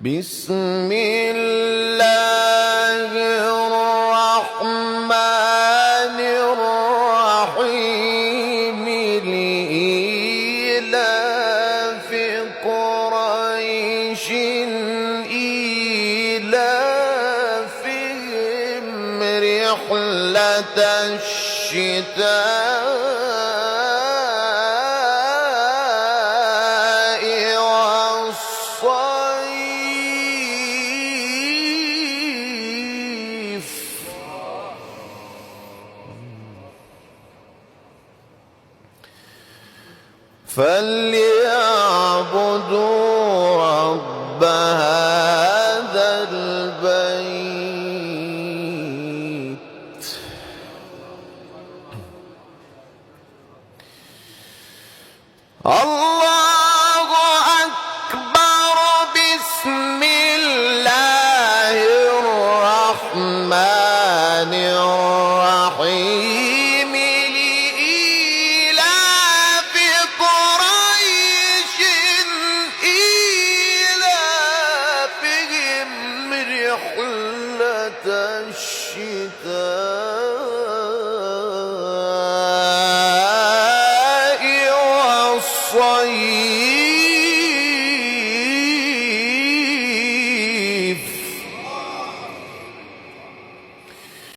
بسم الله الرحمن الرحيم لإيلاف قريش إيلافهم رحلة الشتاء فليعبدوا رب هذا البيت الله أكبر. بسم الله الرحمن الرحيم لإيلاف قريش إيلافهم رحلة الشتاء والصيف